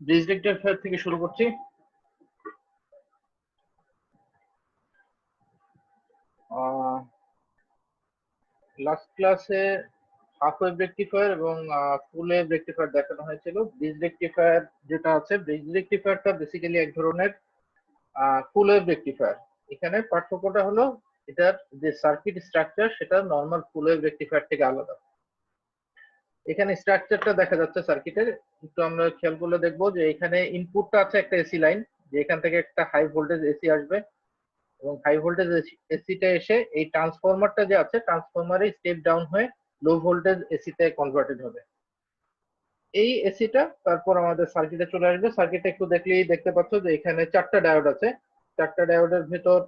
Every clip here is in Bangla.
ব্রিজ রেকটিফায়ার থেকে শুরু করছি। লাস্ট ক্লাসে হাফ ওয়েভ রেকটিফায়ার এবং ফুল ওয়েভ রেকটিফায়ার দেখানো হয়েছিল। ব্রিজ রেকটিফায়ার যেটা আছে, ব্রিজ রেকটিফায়ারটা বেসিক্যালি এক ধরনের ফুল ওয়েভ রেকটিফায়ার। এখানে পার্থক্যটা হলো এটার যে সার্কিট স্ট্রাকচার সেটা নর্মাল ফুল ওয়েভ রেকটিফায়ার থেকে আলাদা। এখানে স্ট্রাকচারটা দেখা যাচ্ছে সার্কিটের, একটু আমরা খেয়াল করলে দেখবো যে এখানে ইনপুটটা আছে একটা এসি লাইন, যে এখান থেকে একটা হাই ভোল্টেজ এসি আসবে এবং হাই ভোল্টেজ এসিটা এসে এই ট্রান্সফরমারটা যে আছে ট্রান্সফরমারে স্টেপ ডাউন হয়ে লো ভোল্টেজ এসিতে কনভার্টেড হবে। এই এসিটা তারপর আমাদের সার্কিটে চলে আসবে। সার্কিটে একটু দেখলেই দেখতে পাচ্ছ যে এখানে চারটা ডায়োড আছে। চারটা ডায়োডের ভেতর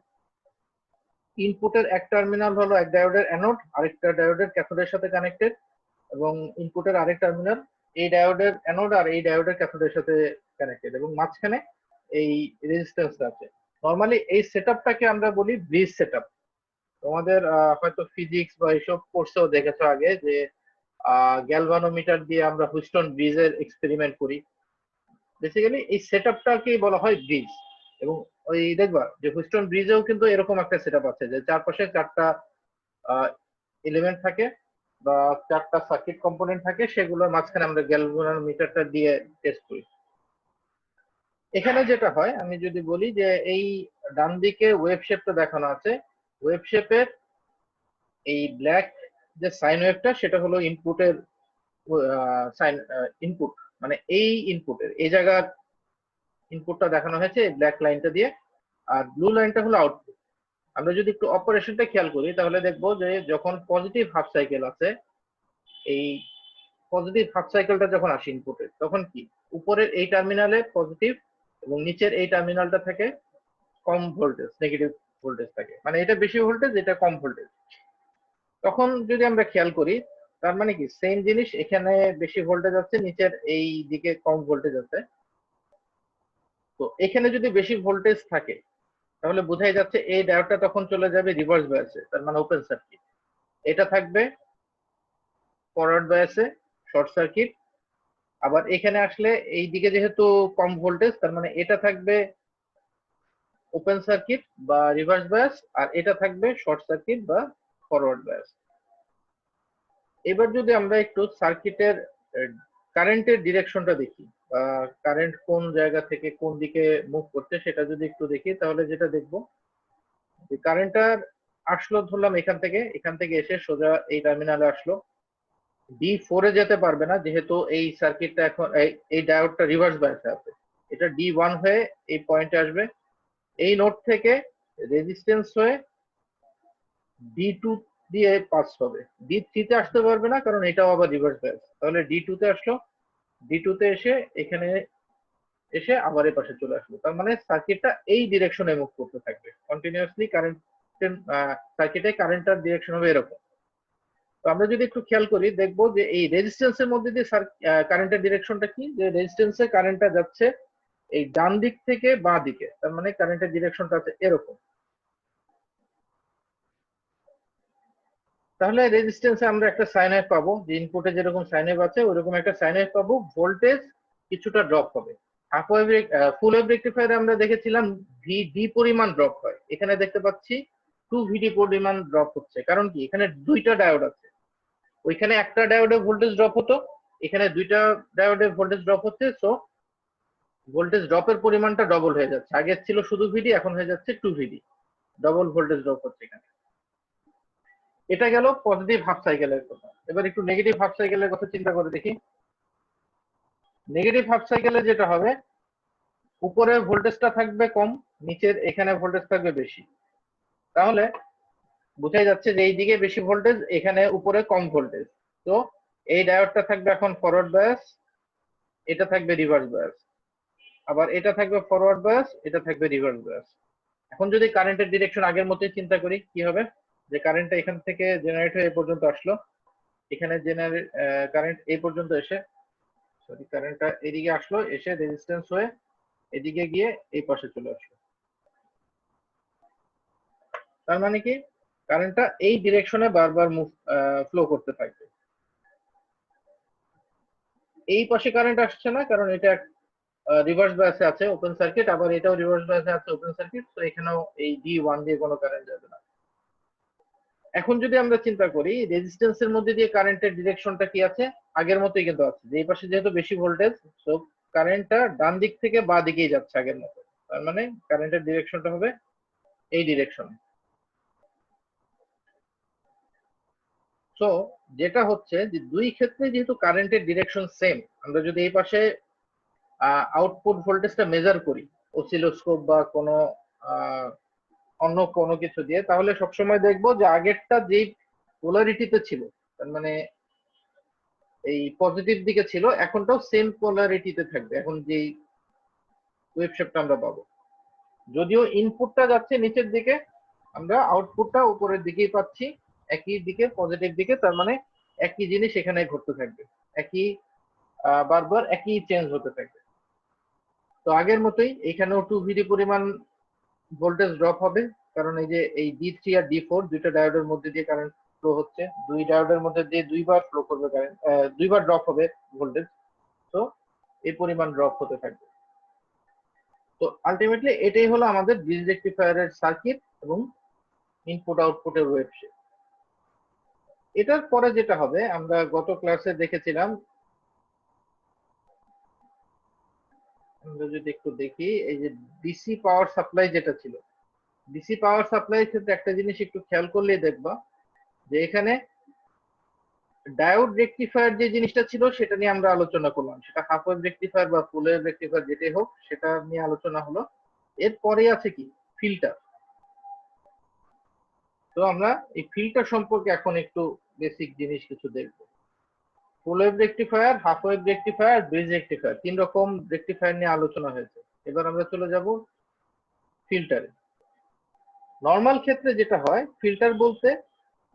ইনপুটের এক টার্মিনাল হলো এক ডায়োডের অ্যানোড, আরেকটা ডায়োডের ক্যাথোডের সাথে কানেক্টেড, এবং ইনপুটের আরেক টার্মিনাল এই ডায়োডের অ্যানোড আর এই ডায়োডের ক্যাথোডের সাথে কানেক্টেড, এবং মাঝখানে এই রেজিস্ট্যান্সটা আছে। নর্মালি এই সেটআপটাকে আমরা বলি ব্রিজ সেটআপ। তোমাদের হয়তো ফিজিক্স বা এইসব কোর্সেও দেখেছো আগে যে গ্যালভানোমিটার দিয়ে আমরা হুইস্টন ব্রিজের এক্সপেরিমেন্ট করি। বেসিক্যালি এই সেটআপটাকেই বলা হয় ব্রিজ। এবং ওই দেখবা যে হুইস্টন ব্রিজেও কিন্তু এরকম একটা সেটআপ আছে যে চারপাশে চারটা এলিমেন্ট থাকে বা চারটা সার্কিট কম্পোনেন্ট থাকে, সেগুলোর মাঝখানে আমরা গ্যালভানোমিটারটা দিয়ে টেস্ট করি। এখানে যেটা হয় আমি যদি বলি যে এই ডান দিকে ওয়েভ শেপটা দেখানো আছে, ওয়েভ শেপের এই ব্ল্যাক যে সাইন ওয়েভটা সেটা হলো ইনপুটের সাইন ইনপুট, মানে এই ইনপুটের এই জায়গার ইনপুটটা দেখানো হয়েছে এই ব্ল্যাক লাইনটা দিয়ে, আর ব্লু লাইনটা হলো আউটপুট। আমরা যদি একটু অপারেশনটা খেয়াল করি তাহলে দেখবো যে যখন পজিটিভ হাফ সাইকেল আছে, এই পজিটিভ হাফ সাইকেলটা যখন আসে ইনপুটের, তখন কি উপরের এই টার্মিনালে পজিটিভ এবং নিচের এই টার্মিনালটা থাকে কম ভোল্টেজ, নেগেটিভ ভোল্টেজ থাকে, মানে এটা বেশি ভোল্টেজ এটা কম ভোল্টেজ। তখন যদি আমরা খেয়াল করি তার মানে কি সেম জিনিস, এখানে বেশি ভোল্টেজ আছে, নিচের এই দিকে কম ভোল্টেজ আছে। তো এখানে যদি বেশি ভোল্টেজ থাকে তাহলে বোঝাই যাচ্ছে এই ডায়োডটা তখন চলে যাবে রিভার্স বায়াসে, তার মানে ওপেন সার্কিট। এটা থাকবে ফরওয়ার্ড বায়াসে, শর্ট সার্কিট। আবার এখানে আসলে এই দিকে যেহেতু কম ভোল্টেজ, তার মানে এটা থাকবে ওপেন সার্কিট বা রিভার্স বায়াস, আর এটা থাকবে শর্ট সার্কিট বা ফরওয়ার্ড বায়াস। এবার যদি আমরা একটু সার্কিটের কারেন্টের ডিরেকশনটা দেখি, বা কারেন্ট কোন জায়গা থেকে কোন দিকে মুভ করছে সেটা যদি একটু দেখি, তাহলে যেটা দেখবো যে কারেন্টটা আসলো ধরলাম এখান থেকে এসে সোজা এই টার্মিনালে আসলো, D4 এ যেতে পারবে না যেহেতু এই সার্কিটটা এখন এই ডায়োডটা রিভার্স বায়াসে আছে। এটা D1 হয়ে এই পয়েন্টে আসবে, এই নোড থেকে রেজিস্ট্যান্স হয়ে D2 দিয়ে পাস হবে। D3 তে আসতে পারবে না কারণ এটাও আবার রিভার্স বায়াস, তাহলে D2 তে আসলো, D2 তে এসে এখানে এসে আবার এই পাশে চলে আসলো। তার মানে সার্কিটটা এই ডিরেকশনে মুভ করতে থাকবে কন্টিনিউয়াসলি। কারেন্ট সার্কিটে কারেন্টটার ডিরেকশন হবে এরকম। তো আমরা যদি একটু খেয়াল করি দেখবো যে এই রেজিস্ট্যান্সের মধ্যে দিয়ে কারেন্টের ডিরেকশনটা কি, যে রেজিস্ট্যান্সে কারেন্টটা যাচ্ছে এই ডান দিক থেকে বাঁ দিকে, তার মানে কারেন্টের ডিরেকশনটা আছে এরকম। তাহলে রেজিস্ট্যান্সে আমরা একটা সাইন ওয়েভ পাবো, যে ইনপুটে যেরকম সাইন ওয়েভ আছে ওইরকম একটা সাইন ওয়েভ পাবো, ভোল্টেজ কিছুটা ড্রপ হবে। হাফ ওয়েভ ফুল ওয়েভ রেকটিফায়ারে আমরা দেখেছিলাম ভিডি পরিমাণ ড্রপ হয়, এখানে দেখতে পাচ্ছি 2 ভিডি পরিমাণ ড্রপ হচ্ছে। কারণ কি এখানে দুইটা ডায়োড আছে, ওইখানে একটা ডায়োডে ভোল্টেজ ড্রপ হতো, এখানে দুইটা ডায়োডে ভোল্টেজ ড্রপ হচ্ছে, সো ভোল্টেজ ড্রপের পরিমাণটা ডবল হয়ে যাচ্ছে। আগে ছিল শুধু ভিডি, এখন হয়ে যাচ্ছে 2 ভিডি, ডবল ভোল্টেজ ড্রপ হচ্ছে এখানে। এটা গেল পজিটিভ হাফ সাইকেলের কথা। এবার একটু নেগেটিভ হাফ সাইকেলের কথা চিন্তা করে দেখি। নেগেটিভ হাফ সাইকেলে যেটা হবে, উপরে ভোল্টেজটা থাকবে কম, নিচের এখানে ভোল্টেজ থাকবে বেশি। তাহলে বোঝাই যাচ্ছে যে এইদিকে বেশি ভোল্টেজ, এখানে উপরে কম ভোল্টেজ। তো এই ডায়োডটা থাকবে এখন ফরওয়ার্ড বায়াস, এটা থাকবে রিভার্স বায়াস। আবার এটা থাকবে ফরওয়ার্ড বায়াস, এটা থাকবে রিভার্স বায়াস। এখন যদি কারেন্টের ডিরেকশন আগের মতোই চিন্তা করি, কি হবে, যে কারেন্টটা এখান থেকে জেনারেট হয়ে এই পর্যন্ত আসলো, এখানে কারেন্ট এই পর্যন্ত এসে, সরি কারেন্টটা এদিকে আসলো, এসে রেজিস্ট্যান্স হয়ে এদিকে গিয়ে এই পাশে চলে আসলো। তার মানে কি কারেন্টটা এই ডিরেকশনে বারবার মুভ ফ্লো করতে থাকবে। এই পাশে কারেন্ট আসছে না, কারণ এটা রিভার্স বায়াসে আছে ওপেন সার্কিট, আবার এটাও রিভার্স বায়াসে আছে ওপেন সার্কিট, তো এখানেও এই D1 দিয়ে কোনো কারেন্ট যাবে না। এখন যদি আমরা চিন্তা করি রেজিস্ট্যান্সের মধ্যে দিয়ে কারেন্টের ডিরেকশনটা কি আছে, আগের মতোই কিন্তু আছে, যে এই পাশে যেহেতু বেশি ভোল্টেজ, সো কারেন্টটা ডান দিক থেকে বাঁ দিকেই যাচ্ছে আগের মতো, তার মানে কারেন্টের ডিরেকশনটা হবে এই ডিরেকশনে। সো যেটা হচ্ছে যে দুই ক্ষেত্রে যেহেতু কারেন্টের ডিরেকশন সেম, আমরা যদি এই পাশে আউটপুট ভোল্টেজটা মেজার করি অসিলোস্কোপ বা কোনো অন্য কোনো কিছু দিয়ে, তাহলে সবসময় দেখবো যে আগেরটা যেই পোলারিটিতে ছিল, তার মানে এই পজিটিভ দিকে ছিল, এখনটাও সেম পোলারিটিতে থাকবে। এখন যেই ওয়েভ শেপটা আমরা পাবো, যদিও ইনপুটটা যাচ্ছে নিচের দিকে, আমরা আউটপুটটা উপরের দিকেই পাচ্ছি, একই দিকে পজিটিভ দিকে, তার মানে একই জিনিস এখানে ঘটতে থাকবে, একই বারবার একই চেঞ্জ হতে থাকবে। তো আগের মতোই এখানেও 2 VD পরিমাণ ভোল্টেজ ড্রপ হবে, কারণ এই যে এই D3 আর D4 দুইটা ডায়োডের মধ্যে দিয়ে কারেন্ট ফ্লো হচ্ছে, দুই ডায়োডের মধ্যে দিয়ে দুইবার ফ্লো করবে কারেন্ট, দুইবার ড্রপ হবে ভোল্টেজ, তো এই পরিমাণ ড্রপ হতে থাকবে। তো আলটিমেটলি এটাই হলো আমাদের ব্রিজ রেকটিফায়ারের সার্কিট এবং ইনপুট আউটপুটের ওয়েভ শেপ। এটার পরে যেটা হবে, আমরা গত ক্লাসে দেখেছিলাম, আমরা যদি একটু দেখি, এই যে ডিসি পাওয়ার সাপ্লাই যেটা ছিল, ডিসি পাওয়ার সাপ্লাই ক্ষেত্রে একটা জিনিস একটু খেয়াল করলেই দেখবা যে এখানে ডায়োড রেকটিফায়ার যে জিনিসটা ছিল সেটা নিয়ে আমরা আলোচনা করলাম, সেটা হাফ ওয়েভ রেকটিফায়ার বা ফুল ওয়েভ রেকটিফায়ার যেটাই হোক, সেটা নিয়ে আলোচনা হলো। এরপরে আছে কি, ফিল্টার। তো আমরা এই ফিল্টার সম্পর্কে এখন একটু বেসিক জিনিস কিছু দেখবো। ফুল wave rectifier, half wave rectifier, bridge rectifier, 3 রকম রেকটিফায়ার নিয়ে আলোচনা হয়েছে। এবার আমরা চলে যাব ফিল্টারে। নর্মাল ক্ষেত্রে যেটা হয়, ফিল্টার বলতে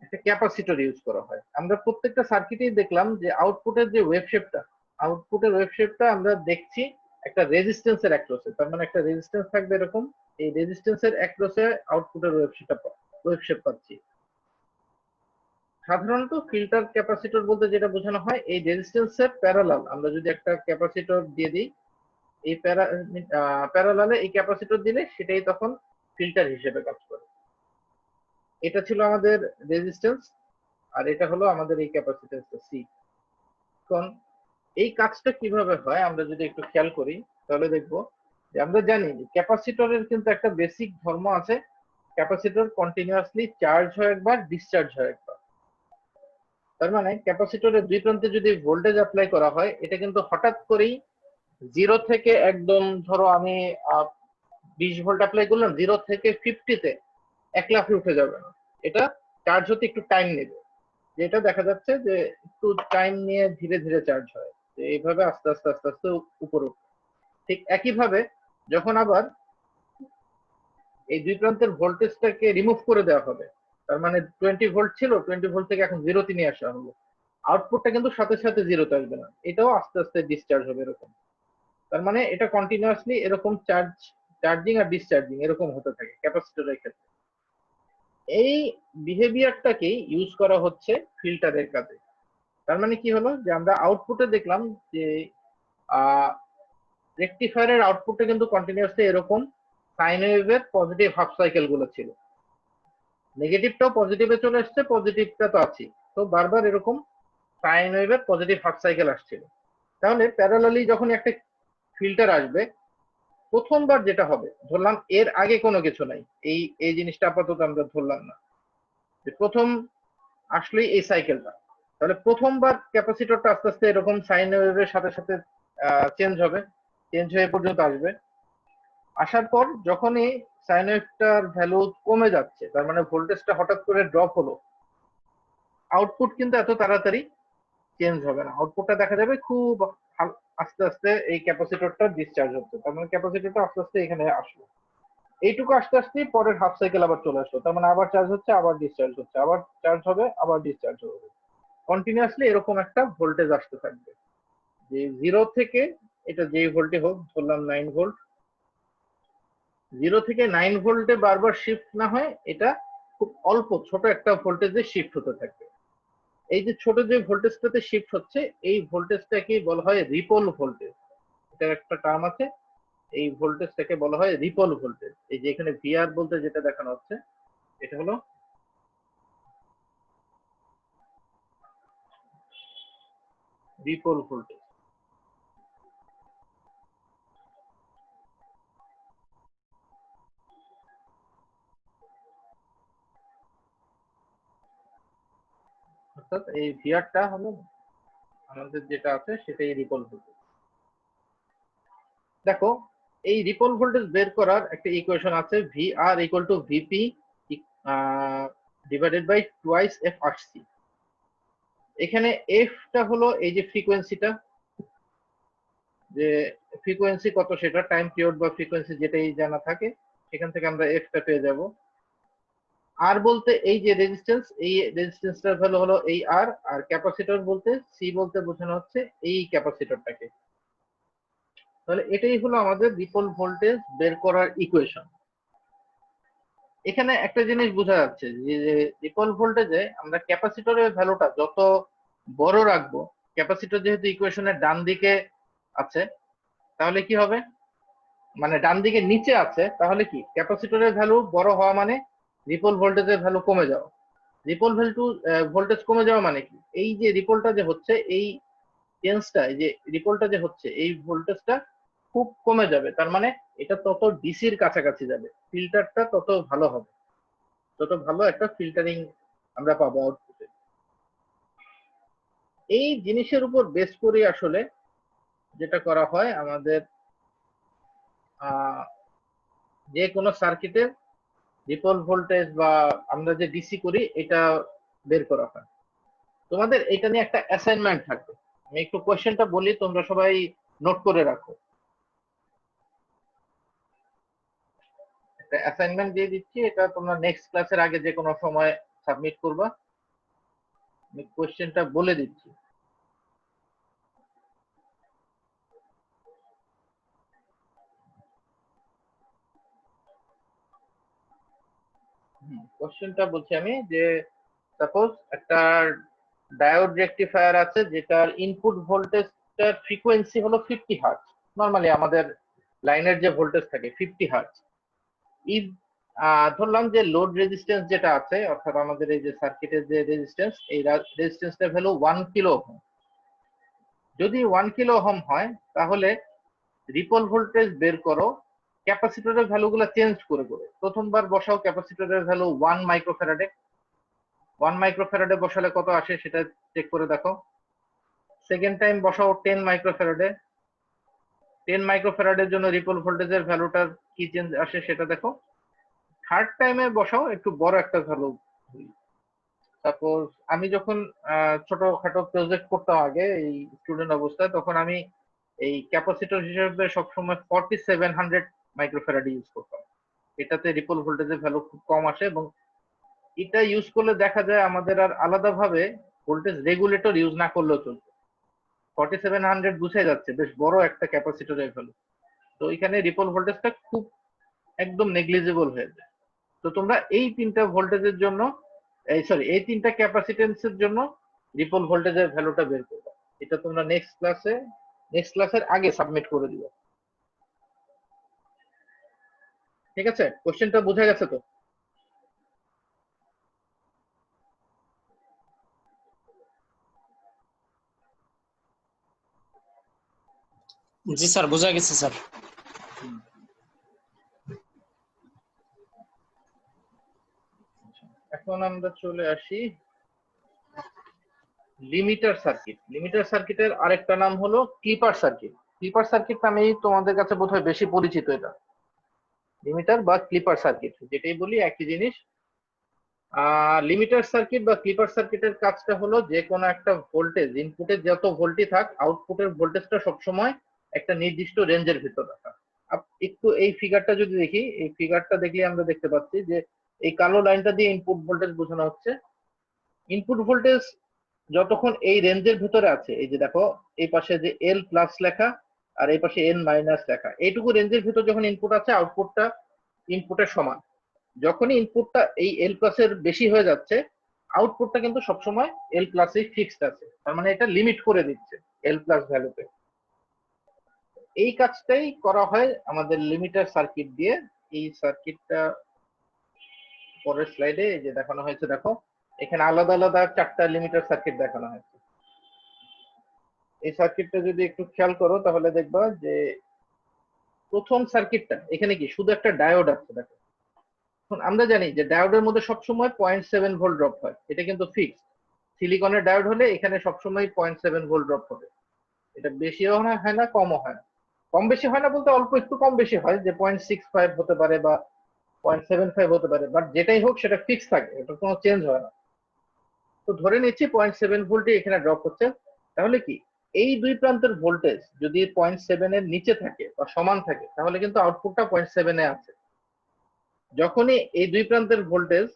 একটা ক্যাপাসিটর ইউজ করা হয়। আমরা প্রত্যেকটা সার্কিটেই দেখলাম যে আউটপুটের যে ওয়েভ শেপটা, আউটপুটের ওয়েভ শেপটা আমরা দেখছি একটা রেজিস্ট্যান্সের অ্যাক্রসে, তার মানে একটা রেজিস্ট্যান্স থাকবে এরকম, এই রেজিস্ট্যান্সের অ্যাক্রসে আউটপুটের ওয়েভ শেপ পাচ্ছি। সাধারণত ফিল্টার ক্যাপাসিটর বলতে যেটা বোঝানো হয়, এই রেজিস্ট্যান্সের প্যারালাল আমরা যদি একটা ক্যাপাসিটর দিয়ে দিই, এই প্যারালালে এই ক্যাপাসিটর দিলে সেটাই তখন ফিল্টার হিসেবে কাজ করে। এটা ছিল আমাদের রেজিস্ট্যান্স, আর এটা হলো আমাদের এই ক্যাপাসিট্যান্সটা সি। এখন এই কাজটা কিভাবে হয় আমরা যদি একটু খেয়াল করি, তাহলে দেখবো যে আমরা জানি যে ক্যাপাসিটরের কিন্তু একটা বেসিক ধর্ম আছে, ক্যাপাসিটর কন্টিনিউয়াসলি চার্জ হয় একবার, ডিসচার্জ হয় একবার। তার মানে ক্যাপাসিটরের দুই প্রান্তে যদি ভোল্টেজ অ্যাপ্লাই করা হয়, এটা কিন্তু হঠাৎ করেই 0 থেকে একদম, ধরো আমি 20 ভোল্ট অ্যাপ্লাই করলাম, 0 থেকে 50-তে 1 লাফে উঠে যাবে না, এটা চার্জ হতে একটু টাইম নেবে। যেটা দেখা যাচ্ছে যে একটু টাইম নিয়ে ধীরে ধীরে চার্জ হয়, যে এইভাবে আস্তে আস্তে আস্তে আস্তে উপরে উঠে। ঠিক একইভাবে যখন আবার এই দুই প্রান্তের ভোল্টেজটাকে রিমুভ করে দেওয়া হবে, তার মানে 20 ভোল্ট ছিল, 20 ভোল্ট থেকে এখন 0-তে নিয়ে আসা হলো, আউটপুটটা কিন্তু সাথে সাথে 0-তে আসবে না, এটাও আস্তে আস্তে ডিসচার্জ হবে এরকম। তার মানে এটা কন্টিনিউয়াসলি এরকম চার্জিং আর ডিসচার্জিং এরকম হতে থাকে ক্যাপাসিটরের ক্ষেত্রে। এই বিহেভিয়ারটাকেই ইউজ করা হচ্ছে ফিল্টারের কাজে। তার মানে কি হলো, যে আমরা আউটপুটে দেখলাম যে রেকটিফায়ারের আউটপুটে কিন্তু কন্টিনিউয়াসলি এরকম সাইন ওয়েভের পজিটিভ হাফ সাইকেল গুলো ছিল, নেগেটিভটাও পজিটিভে চলে আসছে, পজিটিভটা তো আছে, তো বারবার এরকম সাইন ওয়েভের পজিটিভ হাফ সাইকেল আসছিল। তাহলে প্যারালালি যখন একটা ফিল্টার আসবে, প্রথমবার যেটা হবে, ধরলাম এর আগে কোনো কিছু নাই, এই এই জিনিসটা আপাতত আমরা ধরলাম না, যে প্রথম আসলেই এই সাইকেলটা, তাহলে প্রথমবার ক্যাপাসিটরটা আস্তে আস্তে এরকম সাইন ওয়েভের সাথে সাথে চেঞ্জ হবে, চেঞ্জ হয়ে পর্যন্ত আসবে। আসার পর যখনই সাইন ওয়েভটার ভ্যালু কমে যাচ্ছে, তার মানে ভোল্টেজটা হঠাৎ করে ড্রপ হলো, আউটপুট কিন্তু এত তাড়াতাড়ি চেঞ্জ হবে না, আউটপুটটা দেখা যাবে খুব আস্তে আস্তে এই ক্যাপাসিটরটা ডিসচার্জ হচ্ছে, তার মানে ক্যাপাসিটরটা আস্তে আস্তে এখানে আসলো, এইটুকু আস্তে আস্তে পরের হাফ সাইকেল আবার চলে আসলো, তার মানে আবার চার্জ হচ্ছে, আবার ডিসচার্জ হচ্ছে, আবার চার্জ হবে, আবার ডিসচার্জ হবে, কন্টিনিউয়াসলি এরকম একটা ভোল্টেজ আসতে থাকবে। যে 0 থেকে, এটা যেই ভোল্টে হোক, ধরলাম 9 ভোল্ট, 0 থেকে 9 ভোল্টে বারবার শিফট না হয়, এটা খুব অল্প ছোট একটা ভোল্টেজে শিফট হতে থাকবে। এই যে ছোট যে ভোল্টেজটাতে শিফট হচ্ছে এই ভোল্টেজটাকে বলা হয় রিপল ভোল্টেজ। এটার একটা টার্ম আছে, এই ভোল্টেজটাকে বলা হয় রিপল ভোল্টেজ। এই যে এখানে ভিআর বলতে যেটা দেখানো হচ্ছে এটা হলো রিপল ভোল্টেজ। অর্থাৎ এই ভিআরটা হলো আমাদের যেটা আছে সেটাই রিপল ভোল্টেজ। দেখো এই রিপল ভোল্টেজ বের করার একটা ইকুয়েশন আছে, VR equal to VP divided by twice F RC. এখানে এফটা হলো এই যে ফ্রিকোয়েন্সিটা, যে ফ্রিকোয়েন্সি কত সেটা টাইম পিরিয়ড বা ফ্রিকোয়েন্সি যেটাই জানা থাকে সেখান থেকে আমরা এফটা পেয়ে যাব। আর বলতে এই যে রেজিস্ট্যান্স, এই রেজিস্ট্যান্সটার ভ্যালু হলো এই আর, আর ক্যাপাসিটর বলতে সি বলতে বোঝানো হচ্ছে এই ক্যাপাসিটরটাকে। তাহলে এটাই হলো আমাদের রিপল ভোল্টেজ বের করার ইকুয়েশন। এখানে একটা জিনিস বোঝা যাচ্ছে যে রিপল ভোল্টেজে আমরা ক্যাপাসিটরের ভ্যালুটা যত বড় রাখবো, ক্যাপাসিটর যেহেতু ইকুয়েশনের ডান দিকে আছে তাহলে কি হবে, মানে ডান দিকে নিচে আছে, তাহলে কি ক্যাপাসিটরের ভ্যালু বড় হওয়া মানে রিপল ভোল্টেজের ভ্যালু কমে যাওয়া। রিপল ভোল্টেজ কমে যাওয়া মানে কি, এই যে রিপলটা যে হচ্ছে, এই চেঞ্জটা, এই যে রিপলটা যে হচ্ছে এই ভোল্টেজটা খুব কমে যাবে, তার মানে এটা তত ডিসির কাছাকাছি যাবে, ফিল্টারটা তত ভালো হবে, তত ভালো একটা ফিল্টারিং আমরা পাবো আউটপুটে। এই জিনিসের উপর বেস করে আসলে যেটা করা হয় আমাদের যে কোনো সার্কিটের রিপল ভোল্টেজ বা আমরা যে ডিসি করি এটা বের করা হয়। তোমাদের এটা নিয়ে একটা অ্যাসাইনমেন্ট থাকবে, আমি একটু কোয়েশ্চেনটা বলি, তোমরা সবাই নোট করে রাখো। একটা অ্যাসাইনমেন্ট দিয়ে দিচ্ছি, এটা তোমরা নেক্সট ক্লাসের আগে যে কোনো সময় সাবমিট করবা। আমি কোয়েশ্চেনটা বলে দিচ্ছি। কোয়েশ্চেনটা বলছি আমি যে সাপোজ একটা ডায়োড রেকটিফায়ার আছে যেটার ইনপুট ভোল্টেজটার ফ্রিকোয়েন্সি হলো 50 হার্টজ। নরমালি আমাদের লাইনের যে ভোল্টেজ থাকে 50 হার্টজ। ইফ ধরলাম যে লোড রেজিস্ট্যান্স যেটা আছে, অর্থাৎ আমাদের এই যে সার্কিটের যে রেজিস্ট্যান্স, এই রেজিস্ট্যান্সটার ভ্যালু 1 কিলো ওহম। যদি 1 কিলো ওহম হয় তাহলে রিপল ভোল্টেজ বের করো ক্যাপাসিটরের ভ্যালুগুলো চেঞ্জ করে করে। প্রথমবার বসাও ক্যাপাসিটরের ভ্যালু 1 মাইক্রোফ্যারাডে, 1 মাইক্রোফ্যারাডে বসালে কত আসে সেটা চেক করে দেখো। সেকেন্ড টাইম বসাও 10 মাইক্রোফ্যারাডে, 10 মাইক্রোফ্যারাডের জন্য রিপল ভোল্টেজের ভ্যালুটার কি চেঞ্জ আসে সেটা দেখো। থার্ড টাইমে বসাও একটু বড় একটা ভ্যালু। সাপোজ আমি যখন ছোটখাটো প্রজেক্ট করতাম আগে এই স্টুডেন্ট অবস্থায়, তখন আমি এই ক্যাপাসিটর হিসেবে সবসময় 4700 মাইক্রোফ্যারাড ইউজ করতাম। এটাতে রিপল ভোল্টেজের ভ্যালু খুব কম আসে এবং এটা ইউজ করলে দেখা যায় আমাদের আর আলাদাভাবে ভোল্টেজ রেগুলেটর ইউজ না করলেও চলবে। 4700 বুঝে যাচ্ছে বেশ বড় একটা ক্যাপাসিটরের ভ্যালু, তো এখানে রিপল ভোল্টেজটা খুব একদম নেগলিজিবল হয়ে যায়। তো তোমরা এই তিনটা ভোল্টেজের জন্য, এই সরি এই তিনটা ক্যাপাসিটেন্সের জন্য রিপল ভোল্টেজের ভ্যালুটা বের করবে। এটা তোমরা নেক্সট ক্লাসের আগে সাবমিট করে দিবে। ঠিক আছে, কোশ্চেনটা বোঝা গেছে তো? জি স্যার, বোঝা গেছে স্যার। এখন আমরা চলে আসি লিমিটার সার্কিট। লিমিটার সার্কিটের আরেকটা নাম হলো ক্লিপার সার্কিট। ক্লিপার সার্কিট নামেই তোমাদের কাছে বোধহয় বেশি পরিচিত এটা। লিমিটার বা ক্লিপার সার্কিট যেটাই বলি একই জিনিস। লিমিটার সার্কিট বা ক্লিপার সার্কিটের কাজটা হলো যে কোনো একটা ভোল্টেজ, ইনপুটে যত ভোল্টই থাক আউটপুটের ভোল্টেজটা সবসময় একটা নির্দিষ্ট রেঞ্জের ভিতর রাখা। একটু এই ফিগারটা যদি দেখি, এই ফিগারটা দেখলে আমরা দেখতে পাচ্ছি যে এই কালো লাইনটা দিয়ে ইনপুট ভোল্টেজ বোঝানো হচ্ছে। ইনপুট ভোল্টেজ যতক্ষণ এই রেঞ্জের ভিতরে আছে, এই যে দেখো এই পাশে যে এল প্লাস লেখা আর এই পাশে এন মাইনাস লেখা, এইটুকু রেঞ্জের ভিতর যখন ইনপুট আছে আউটপুটটা ইনপুটের সমান। যখনই ইনপুটটা এই এল প্লাস এর বেশি হয়ে যাচ্ছে আউটপুটটা কিন্তু সবসময় এল প্লাসই ফিক্সড আছে, তার মানে এটা লিমিট করে দিচ্ছে এল প্লাস ভ্যালুতে। এই কাজটাই করা হয় আমাদের লিমিটার সার্কিট দিয়ে। এই সার্কিটটা পরের স্লাইডে যে দেখানো হয়েছে, দেখো এখানে আলাদা আলাদা 4টা লিমিটার সার্কিট দেখানো হয়েছে। এই সার্কিটটা যদি একটু খেয়াল করো তাহলে দেখবা যে প্রথম সার্কিটটা এখানে কি শুধু একটা ডায়োড আছে। দেখো এখন আমরা জানি যে ডায়োডের মধ্যে সবসময় 0.7 ভোল্ট ড্রপ হয়, এটা কিন্তু ফিক্সড। সিলিকনের ডায়োড হলে এখানে সবসময় 0.7 ভোল্ট ড্রপ হবে, এটা বেশিও হয় না কমও হয় না। কম বেশি হয় না বলতে অল্প একটু কম বেশি হয়, যে 0.65 হতে পারে বা 0.75 হতে পারে, বাট যেটাই হোক সেটা ফিক্স থাকে, এটা কোনো চেঞ্জ হয় না। তো ধরে নিচ্ছি 0.7 ভোল্টই এখানে ড্রপ হচ্ছে। তাহলে কি এই দুই প্রান্তের ভোল্টেজ যদি 0.7 এর নিচে থাকে বা সমান থাকে তাহলে কিন্তু আউটপুটটা 0.7 এ আছে। যখনই এই দুই প্রান্তের ভোল্টেজ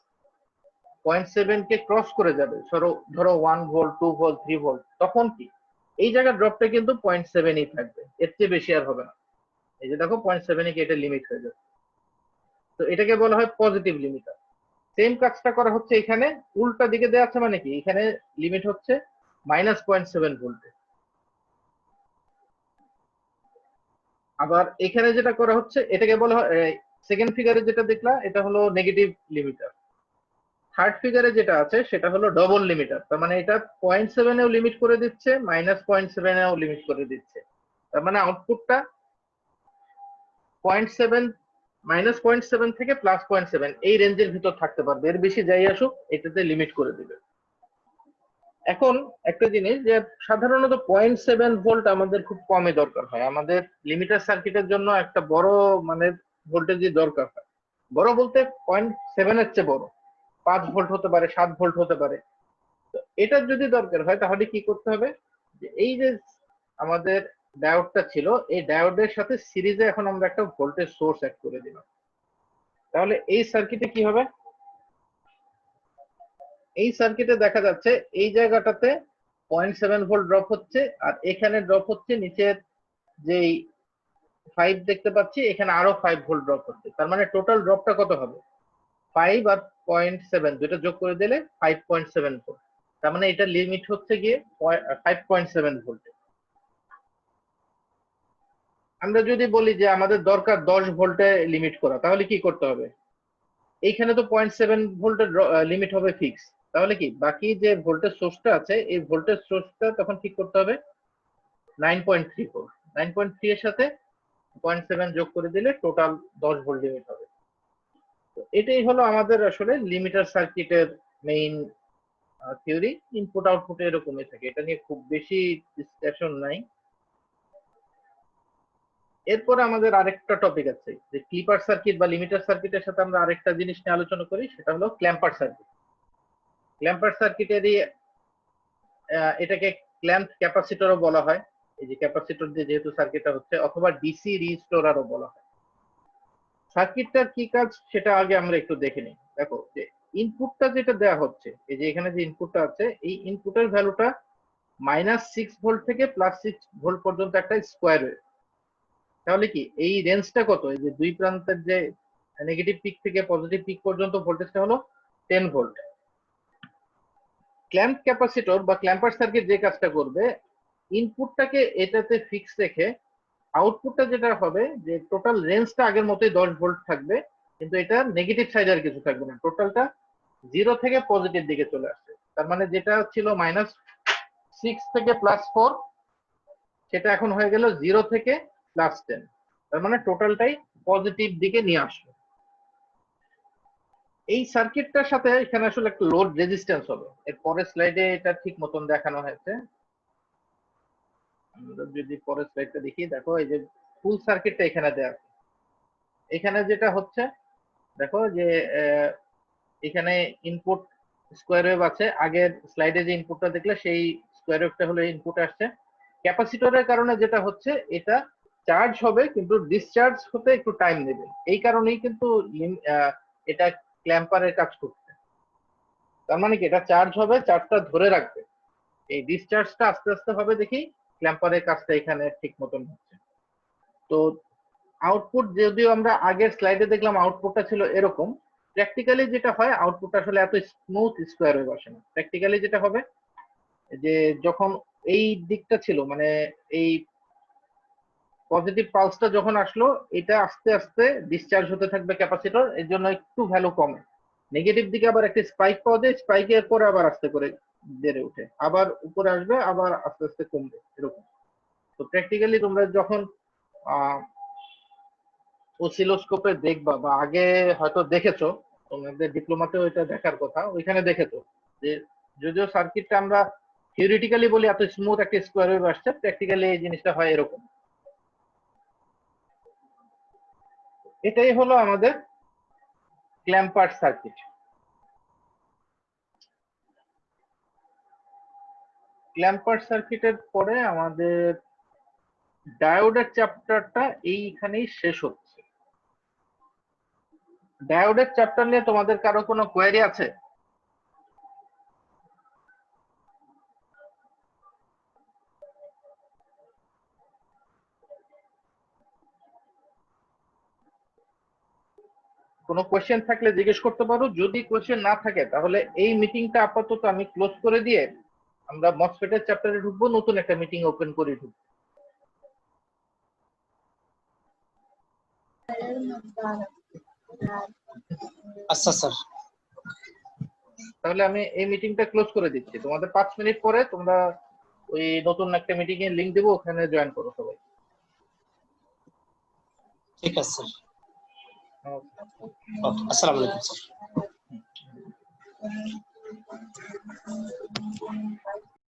0.7 কে ক্রস করে যাবে, ধরো 1 ভোল্ট 2 ভোল্ট 3 ভোল্ট, তখন কি এই জায়গার ড্রপটা কিন্তু 0.7ই থাকবে, এর চেয়ে বেশি আর হবে না। এই যে দেখো 0.7 কে এটা লিমিট হয়ে যাবে, তো এটাকে বলা হয় পজিটিভ লিমিটার। সেম কাজটা করা হচ্ছে এখানে, উল্টা দিকে দেওয়া আছে, মানে কি এখানে লিমিট হচ্ছে -0.7 ভোল্টে। আবার এখানে যেটা করা হচ্ছে এটাকে বলা হয়, সেকেন্ড ফিগারে যেটা দেখলা এটা হলো নেগেটিভ লিমিটার। থার্ড ফিগারে যেটা আছে সেটা হলো ডবল লিমিটার, তার মানে এটা 0.7 এও লিমিট করে দিচ্ছে, -0.7 এও লিমিট করে দিচ্ছে। তার মানে আউটপুটটা 0.7 -0.7 থেকে +0.7 এই রেঞ্জের ভিতর থাকতে পারবে, এর বেশি যাই আসুক এটাতে লিমিট করে দিবে। এখন একটা জিনিস যে সাধারণত 0.7 ভোল্ট আমাদের খুব কমই দরকার হয়, আমাদের লিমিটার সার্কিটের জন্য একটা বড় মানে ভোল্টেজই দরকার হয়। বড় বলতে 0.7 এর চেয়ে বড়, 5 ভোল্ট হতে পারে, 7 ভোল্ট হতে পারে। তো এটার যদি দরকার হয় তাহলে কি করতে হবে, যে এই যে আমাদের ডায়োডটা ছিল, এই ডায়োডের সাথে সিরিজে এখন আমরা একটা ভোল্টেজ সোর্স অ্যাড করে দিলাম। তাহলে এই সার্কিটে কি হবে, এই সার্কিটে দেখা যাচ্ছে এই জায়গাটাতে 0.7 ভোল্ট ড্রপ হচ্ছে, আর এখানে ড্রপ হচ্ছে নিচের যেই 5 দেখতে পাচ্ছি এখানে আরো 5 ভোল্ট ড্রপ হচ্ছে। তার মানে টোটাল ড্রপটা কত হবে, 5 আর 0.7 দুটো যোগ করে দিলে 5.7 ভোল্ট। তার মানে এটা লিমিট হচ্ছে গিয়ে 5.7 ভোল্ট। আমরা যদি বলি যে আমাদের দরকার 10 ভোল্টে লিমিট করা, তাহলে কি করতে হবে, এইখানে তো 0.7 ভোল্টের লিমিট হবে ফিক্স, তাহলে কি বাকি যে ভোল্টেজ সোর্সটা আছে এই ভোল্টেজ সোর্সটা তখন ঠিক করতে হবে 9.34। 9.3 এর সাথে 0.7 যোগ করে দিলে টোটাল 10 ভোল্ট লিমিট হবে। তো এটাই হলো আমাদের আসলে লিমিটার সার্কিটের মেইন থিওরি। ইনপুট আউটপুট এরকমই থাকে, এটা নিয়ে খুব বেশি ডিসকাশন নাই। এরপরে আমাদের আরেকটা টপিক আছে, যে ক্লিপার সার্কিট বা লিমিটার সার্কিটের সাথে আমরা আরেকটা জিনিস নিয়ে আলোচনা করি, সেটা হলো ক্ল্যাম্পার সার্কিট। ক্ল্যাম্পার সার্কিটেরই এটাকে ক্ল্যাম্প ক্যাপাসিটরও বলা হয়, এই যে ক্যাপাসিটর দিয়ে যেহেতু সার্কিটটা হচ্ছে, অথবা ডিসি রিস্টোরারও বলা হয়। সার্কিটটার কি কাজ সেটা আগে আমরা একটু দেখে নিই। দেখো যে ইনপুটটা যেটা দেওয়া হচ্ছে, এই যে এখানে যে ইনপুটটা আছে এই ইনপুটের ভ্যালুটা -6 ভোল্ট থেকে +6 ভোল্ট পর্যন্ত একটা স্কোয়ার ওয়েভ। তাহলে কি এই রেঞ্জটা কত, এই যে দুই প্রান্তের যে নেগেটিভ পিক থেকে পজিটিভ পিক পর্যন্ত ভোল্টেজটা হলো 10 ভোল্ট। ক্ল্যাম্প ক্যাপাসিটর বা ক্ল্যাম্পার সার্কিট যে কাজটা করবে, ইনপুটটাকে এটাতে ফিক্স রেখে আউটপুটটা যেটা হবে যে টোটাল রেঞ্জটা আগের মতোই 10 ভোল্ট থাকবে, কিন্তু এটা নেগেটিভ সাইড আর কিছু থাকবে না, টোটালটা 0 থেকে পজিটিভ দিকে চলে আসছে। তার মানে যেটা ছিল -6 থেকে +4 সেটা এখন হয়ে গেল 0 থেকে +10, তার মানে টোটালটাই পজিটিভ দিকে নিয়ে আসবে। এই সার্কিটটার সাথে এখানে আসলে একটা লোড রেজিস্ট্যান্স হবে, এর পরের স্লাইডে এটা ঠিক মতন দেখানো হয়েছে। আমরা যদি পরের স্লাইডটা দেখি, দেখো এই যে ফুল সার্কিটটা এখানে দেওয়া আছে। এখানে যেটা হচ্ছে দেখো যে এখানে ইনপুট স্কোয়ার ওয়েভ আছে, আগের স্লাইডে যে ইনপুটটা দেখলে সেই স্কোয়ার ওয়েভটা হলো ইনপুট আসছে। ক্যাপাসিটরের কারণে যেটা হচ্ছে এটা চার্জ হবে কিন্তু ডিসচার্জ হতে একটু টাইম নেবে, এই কারণেই কিন্তু এটা ক্ল্যাম্পারের কাজ করছে। তার মানে কি এটা চার্জ হবে, চার্জটা ধরে রাখবে, এই ডিসচার্জটা আস্তে আস্তে হবে, দেখি ক্ল্যাম্পারের কাজটা এখানে ঠিক মতন হচ্ছে। তো আউটপুট যদিও আমরা আগের স্লাইডে দেখলাম আউটপুটটা ছিল এরকম, প্র্যাকটিক্যালি যেটা হয় আউটপুট আসলে এত স্মুথ স্কোয়ার ওয়েভ আসে না। প্র্যাকটিক্যালি যেটা হবে যে যখন এই দিকটা ছিল মানে এই পজিটিভ পালসটা যখন আসলো, এটা আস্তে আস্তে ডিসচার্জ হতে থাকবে ক্যাপাসিটর, এর জন্য একটু ভ্যালু কমে। নেগেটিভ দিকে আবার একটা স্পাইক পাওয়া যায়, স্পাইকের পরে আবার আস্তে করে বেড়ে ওঠে, আবার উপরে আসবে, আবার আস্তে আস্তে কমবে, এরকম। তো প্র্যাকটিক্যালি তোমরা যখন অসিলোস্কোপে দেখবা, বা আগে হয়তো দেখেছো, তোমাদের ডিপ্লোমাতেও এটা দেখার কথা, ওইখানে দেখেছো যে যদিও সার্কিটটা আমরা থিওরিটিক্যালি বলি এত স্মুথ একটা স্কোয়ার ওয়েভ আসছে, প্র্যাকটিক্যালি এই জিনিসটা হয় এরকম। এটাই হলো আমাদের ক্ল্যাম্পার সার্কিট। ক্ল্যাম্পার সার্কিটের পরে আমাদের ডায়োডের চ্যাপ্টারটা এইখানেই শেষ হচ্ছে। ডায়োডের চ্যাপ্টার নিয়ে তোমাদের কারো কোনো কোয়েরি আছে? কোনো কোয়েশ্চেন থাকলে জিজ্ঞেস করতে পারো। যদি কোয়েশ্চেন না থাকে তাহলে এই মিটিংটা আপাতত আমি ক্লোজ করে দিয়ে আমরা মসফেটের চ্যাপ্টারে ঢুকবো, নতুন একটা মিটিং ওপেন করে ঢুকবো। আচ্ছা স্যার। তাহলে আমি এই মিটিংটা ক্লোজ করে দিচ্ছি। তোমাদের 5 মিনিট পরে তোমরা ওই নতুন একটা মিটিং এর লিংক দেবো, ওখানে জয়েন করো সবাই। ঠিক আছে স্যার। ওকে। ওকে, আসসালামু আলাইকুম স্যার।